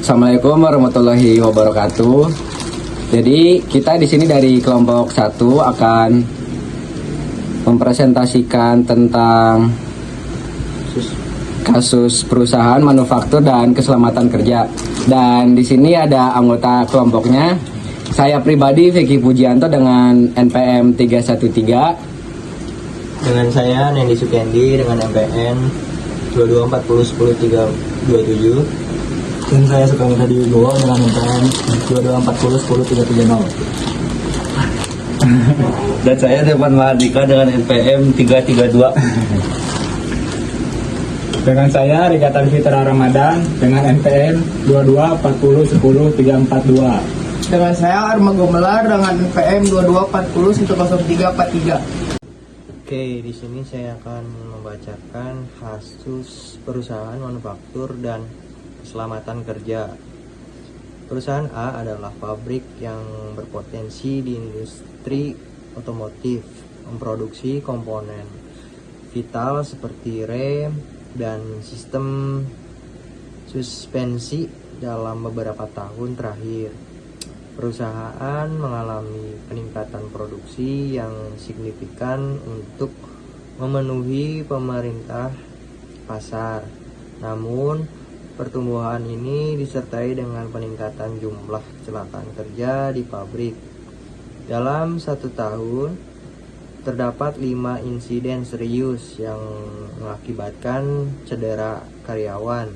Assalamualaikum warahmatullahi wabarakatuh. Jadi kita di sini dari kelompok 1 akan mempresentasikan tentang kasus perusahaan manufaktur dan keselamatan kerja. Dan di sini ada anggota kelompoknya. Saya pribadi Vicky Pujianto dengan NPM 313. Dengan saya Nendi Sukendi dengan MPN 2240100327. Dan saya Sukani Hadi Wibowo dengan MPN 22401030. Dan saya Devan Mahardika dengan NPM 332. Dengan saya Rigatan Fitra Ramadan dengan NPM 2240100342. Dengan saya Arma Gomelar dengan NPM 2240100343. Oke, di sini saya akan membacakan kasus perusahaan manufaktur dan keselamatan kerja. Perusahaan A adalah pabrik yang berpotensi di industri otomotif, memproduksi komponen vital seperti rem dan sistem suspensi dalam beberapa tahun terakhir. Perusahaan mengalami peningkatan produksi yang signifikan untuk memenuhi pemerintah pasar. Namun, pertumbuhan ini disertai dengan peningkatan jumlah kecelakaan kerja di pabrik. Dalam 1 tahun, terdapat 5 insiden serius yang mengakibatkan cedera karyawan,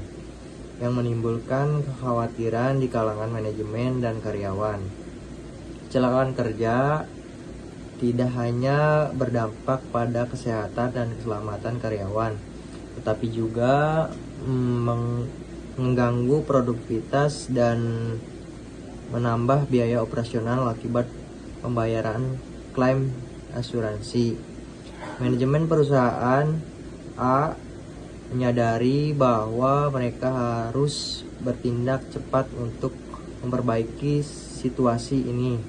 yang menimbulkan kekhawatiran di kalangan manajemen dan karyawan. Kecelakaan kerja tidak hanya berdampak pada kesehatan dan keselamatan karyawan, tetapi juga mengganggu produktivitas dan menambah biaya operasional akibat pembayaran klaim asuransi. Manajemen perusahaan A menyadari bahwa mereka harus bertindak cepat untuk memperbaiki situasi ini.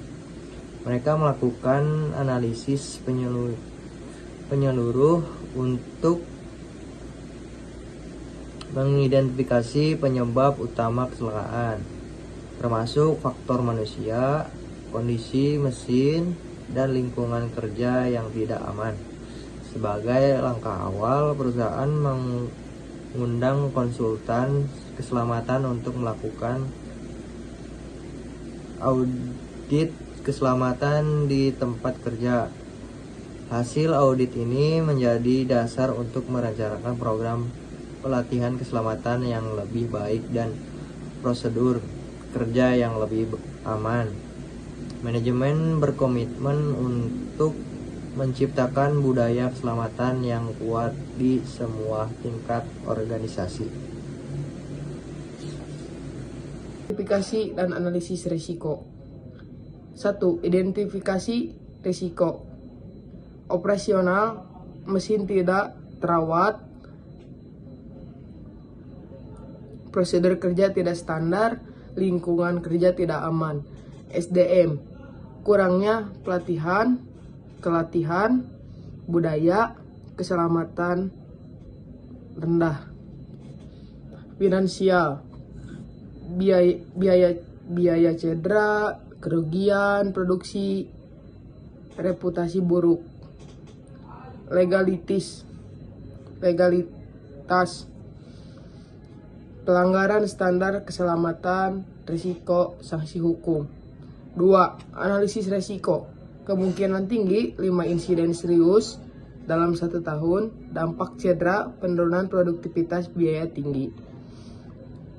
Mereka melakukan analisis penyeluruh untuk mengidentifikasi penyebab utama kecelakaan, termasuk faktor manusia, kondisi mesin, dan lingkungan kerja yang tidak aman. Sebagai langkah awal, perusahaan mengundang konsultan keselamatan untuk melakukan audit keselamatan di tempat kerja. Hasil audit ini menjadi dasar untuk merencanakan program pelatihan keselamatan yang lebih baik dan prosedur kerja yang lebih aman. Manajemen berkomitmen untuk menciptakan budaya keselamatan yang kuat di semua tingkat organisasi. Identifikasi dan analisis risiko. 1. Identifikasi risiko. Operasional, mesin tidak terawat, prosedur kerja tidak standar, lingkungan kerja tidak aman. SDM, kurangnya pelatihan, kelatihan, budaya, keselamatan rendah. Finansial, biaya cedera, kerugian produksi, reputasi buruk. Legalitas, pelanggaran standar keselamatan, risiko, sanksi hukum. 2. Analisis risiko. Kemungkinan tinggi 5 insiden serius dalam 1 tahun, dampak cedera, penurunan produktivitas, biaya tinggi.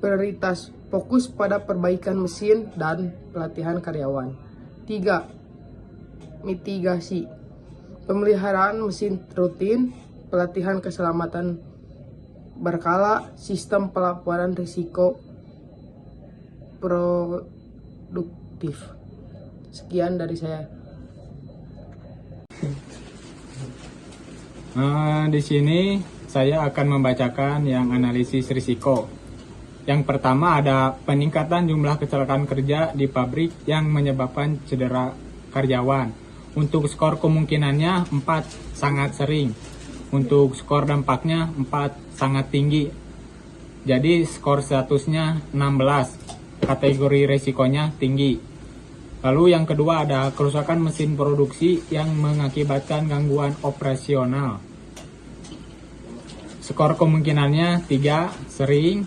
Prioritas, fokus pada perbaikan mesin dan pelatihan karyawan. 3. Mitigasi, pemeliharaan mesin rutin, pelatihan keselamatan berkala, sistem pelaporan risiko produktif. Sekian dari saya. Di sini saya akan membacakan yang analisis risiko. Yang pertama ada peningkatan jumlah kecelakaan kerja di pabrik yang menyebabkan cedera karyawan. Untuk skor kemungkinannya 4 sangat sering. Untuk skor dampaknya 4 sangat tinggi. Jadi skor statusnya 16. kategori resikonya tinggi. Lalu yang kedua ada kerusakan mesin produksi yang mengakibatkan gangguan operasional. Skor kemungkinannya 3, sering.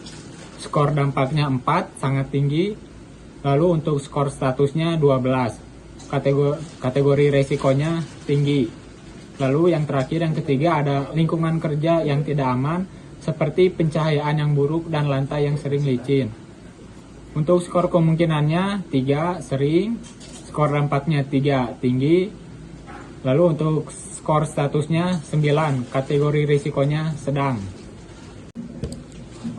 Skor dampaknya 4, sangat tinggi. Lalu untuk skor statusnya 12. Kategori resikonya tinggi. Lalu yang terakhir, yang ketiga ada lingkungan kerja yang tidak aman seperti pencahayaan yang buruk dan lantai yang sering licin. Untuk skor kemungkinannya 3, sering. Skor dampaknya 3, tinggi. Lalu untuk skor statusnya 9, kategori risikonya sedang.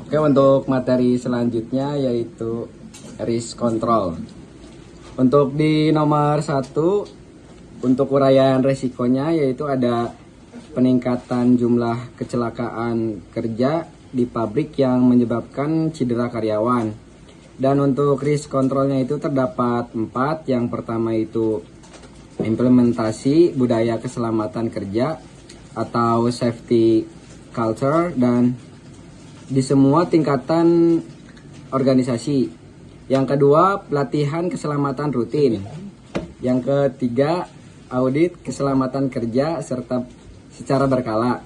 Oke, untuk materi selanjutnya yaitu risk control. Untuk di nomor 1, untuk uraian resikonya yaitu ada peningkatan jumlah kecelakaan kerja di pabrik yang menyebabkan cedera karyawan. Dan untuk risk controlnya itu terdapat 4. Yang pertama itu implementasi budaya keselamatan kerja atau safety culture dan di semua tingkatan organisasi. Yang kedua, pelatihan keselamatan rutin. Yang ketiga, audit keselamatan kerja serta secara berkala.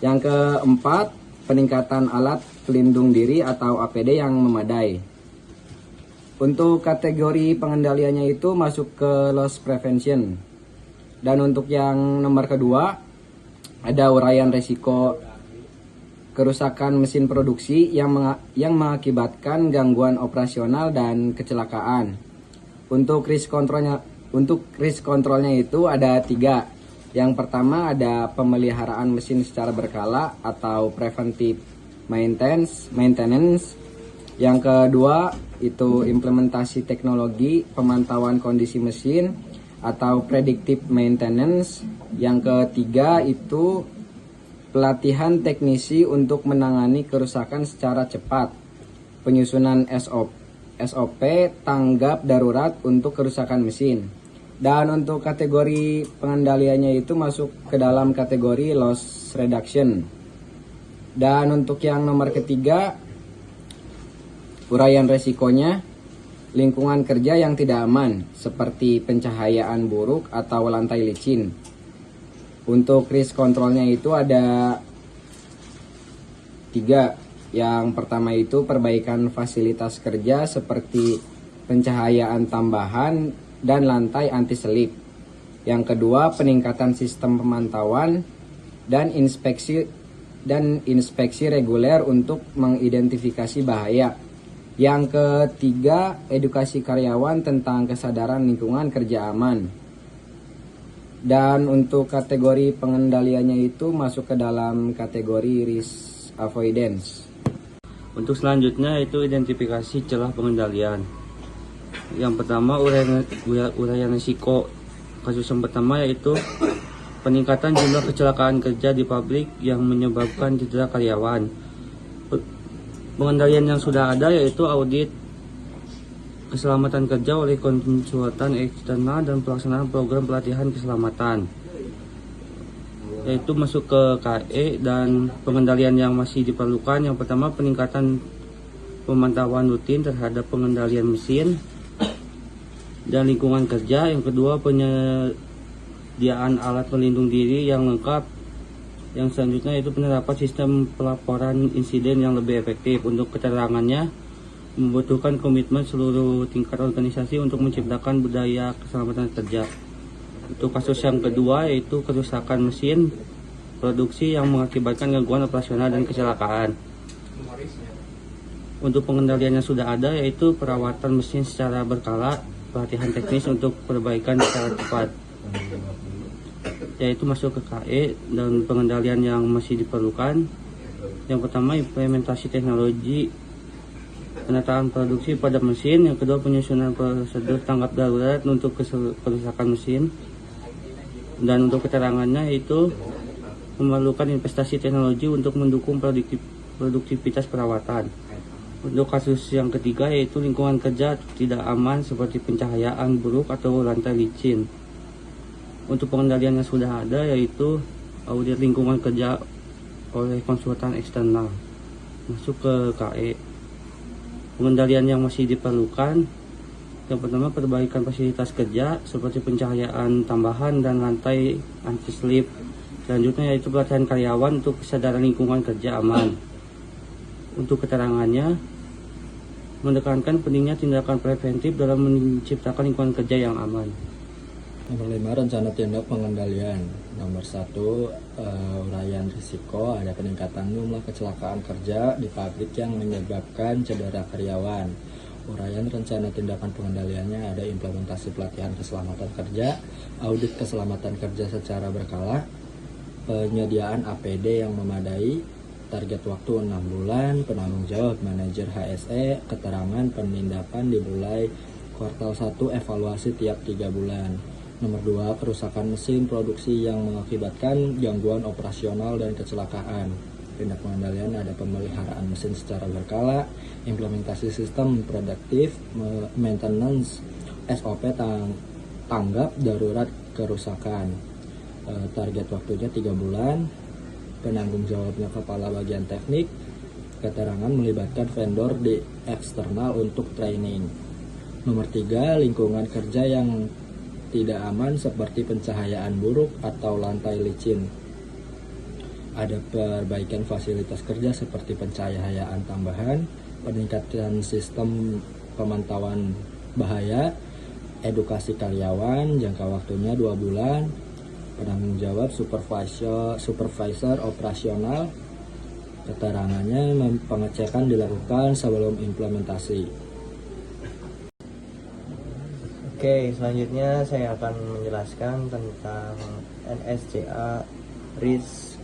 Yang keempat, peningkatan alat pelindung diri atau APD yang memadai. Untuk kategori pengendaliannya itu masuk ke loss prevention. Dan untuk yang nomor kedua, ada uraian resiko kerusakan mesin produksi yang mengakibatkan gangguan operasional dan kecelakaan. Untuk risk controlnya itu ada 3. Yang pertama ada pemeliharaan mesin secara berkala atau preventive maintenance. Yang kedua itu implementasi teknologi pemantauan kondisi mesin atau predictive maintenance. Yang ketiga itu pelatihan teknisi untuk menangani kerusakan secara cepat. Penyusunan SOP tanggap darurat untuk kerusakan mesin. Dan untuk kategori pengendaliannya itu masuk ke dalam kategori loss reduction. Dan untuk yang nomor ketiga, uraian resikonya lingkungan kerja yang tidak aman seperti pencahayaan buruk atau lantai licin. Untuk risk controlnya itu ada 3. Yang pertama itu perbaikan fasilitas kerja seperti pencahayaan tambahan dan lantai anti selip. Yang kedua, peningkatan sistem pemantauan dan inspeksi reguler untuk mengidentifikasi bahaya. Yang ketiga, edukasi karyawan tentang kesadaran lingkungan kerja aman. Dan untuk kategori pengendaliannya itu masuk ke dalam kategori risk avoidance. Untuk selanjutnya itu identifikasi celah pengendalian. Yang pertama uraian risiko. Kasus yang pertama yaitu peningkatan jumlah kecelakaan kerja di pabrik yang menyebabkan cedera karyawan. Pengendalian yang sudah ada yaitu audit keselamatan kerja oleh konsultan eksternal dan pelaksanaan program pelatihan keselamatan, yaitu masuk ke KE. Dan pengendalian yang masih diperlukan, yang pertama peningkatan pemantauan rutin terhadap pengendalian mesin dan lingkungan kerja. Yang kedua, penyediaan alat pelindung diri yang lengkap. Yang selanjutnya itu penerapan sistem pelaporan insiden yang lebih efektif. Untuk keterangannya membutuhkan komitmen seluruh tingkat organisasi untuk menciptakan budaya keselamatan kerja. Untuk kasus yang kedua yaitu kerusakan mesin produksi yang mengakibatkan gangguan operasional dan kecelakaan. Untuk pengendalian yang sudah ada yaitu perawatan mesin secara berkala, pelatihan teknis untuk perbaikan secara cepat, yaitu masuk ke KE. Dan pengendalian yang masih diperlukan, yang pertama implementasi teknologi penataan produksi pada mesin. Yang kedua penyusunan prosedur tanggap darurat untuk kerusakan mesin. Dan untuk keterangannya itu memerlukan investasi teknologi untuk mendukung produktivitas perawatan. Untuk kasus yang ketiga yaitu lingkungan kerja tidak aman seperti pencahayaan buruk atau lantai licin. Untuk pengendalian yang sudah ada yaitu audit lingkungan kerja oleh konsultan eksternal, masuk ke KE. Pengendalian yang masih diperlukan, yang pertama perbaikan fasilitas kerja seperti pencahayaan tambahan dan lantai anti-slip. Selanjutnya yaitu pelatihan karyawan untuk kesadaran lingkungan kerja aman. Untuk keterangannya, menekankan pentingnya tindakan preventif dalam menciptakan lingkungan kerja yang aman. Nomor 5, rencana tindak pengendalian. Nomor 1, uraian risiko, ada peningkatan jumlah kecelakaan kerja di pabrik yang menyebabkan cedera karyawan. Uraian rencana tindakan pengendaliannya ada implementasi pelatihan keselamatan kerja, audit keselamatan kerja secara berkala, penyediaan APD yang memadai, target waktu 6 bulan, penanggung jawab manajer HSE, keterangan penindakan dimulai kuartal 1, evaluasi tiap 3 bulan. Nomor 2, kerusakan mesin produksi yang mengakibatkan gangguan operasional dan kecelakaan. Tindak pengendalian ada pemeliharaan mesin secara berkala, implementasi sistem prediktif, maintenance, SOP tanggap darurat kerusakan. Target waktunya 3 bulan, penanggung jawabnya kepala bagian teknik, keterangan melibatkan vendor di eksternal untuk training. Nomor 3, lingkungan kerja yang tidak aman seperti pencahayaan buruk atau lantai licin. Ada perbaikan fasilitas kerja seperti pencahayaan tambahan, peningkatan sistem pemantauan bahaya, edukasi karyawan, jangka waktunya 2 bulan, penanggung jawab supervisor operasional, keterangannya pengecekan dilakukan sebelum implementasi. Oke, selanjutnya saya akan menjelaskan tentang NSCA Risk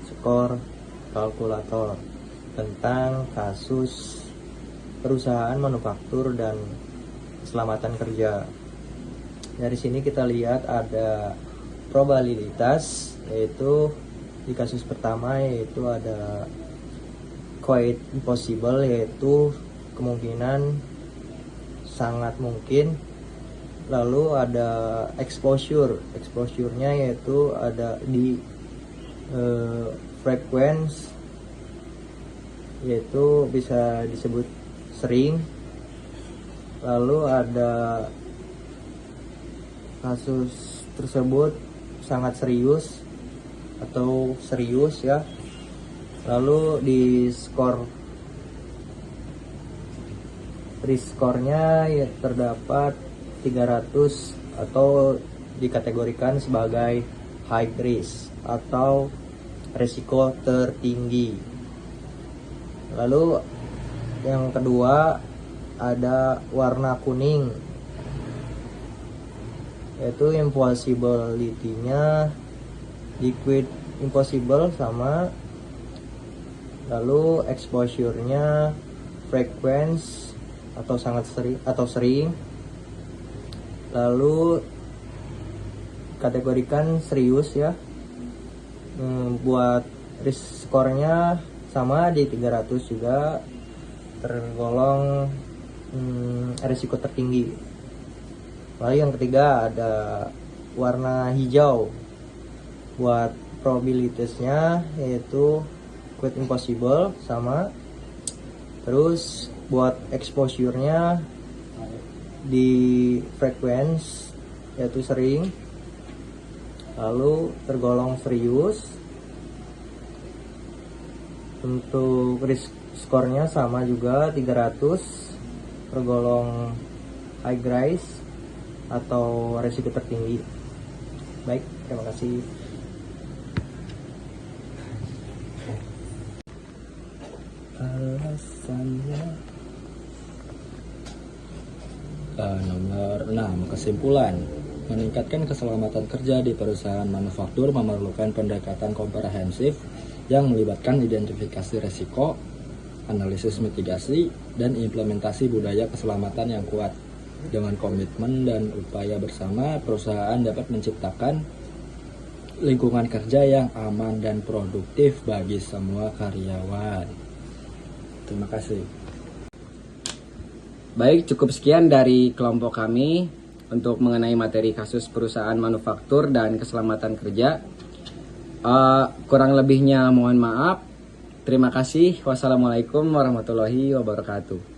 Score Calculator, tentang kasus perusahaan manufaktur dan keselamatan kerja. Dari sini kita lihat ada probabilitas, yaitu di kasus pertama yaitu ada quite impossible, yaitu kemungkinan sangat mungkin. Lalu ada exposure-nya yaitu ada di frequency, yaitu bisa disebut sering. Lalu ada kasus tersebut sangat serius atau serius ya. Lalu di risk score-nya ya terdapat 300 atau dikategorikan sebagai high risk atau risiko tertinggi. Lalu yang kedua ada warna kuning, yaitu impossibility-nya liquid impossible sama. Lalu exposure-nya frequency atau sangat sering. Lalu kategorikan serius ya. Buat risk score-nya sama di 300 juga, tergolong risiko tertinggi. Lalu yang ketiga ada warna hijau. Buat probabilitasnya yaitu quite impossible sama. Terus buat exposure-nya di frequency yaitu sering, lalu tergolong serius. Untuk risk score-nya sama juga 300, tergolong high risk atau risiko tertinggi. Baik, terima kasih. Alasannya nomor 6, kesimpulan. Meningkatkan keselamatan kerja di perusahaan manufaktur memerlukan pendekatan komprehensif yang melibatkan identifikasi risiko, analisis mitigasi, dan implementasi budaya keselamatan yang kuat. Dengan komitmen dan upaya bersama, perusahaan dapat menciptakan lingkungan kerja yang aman dan produktif bagi semua karyawan. Terima kasih. Baik, cukup sekian dari kelompok kami untuk mengenai materi kasus perusahaan manufaktur dan keselamatan kerja. Kurang lebihnya mohon maaf. Terima kasih. Wassalamualaikum warahmatullahi wabarakatuh.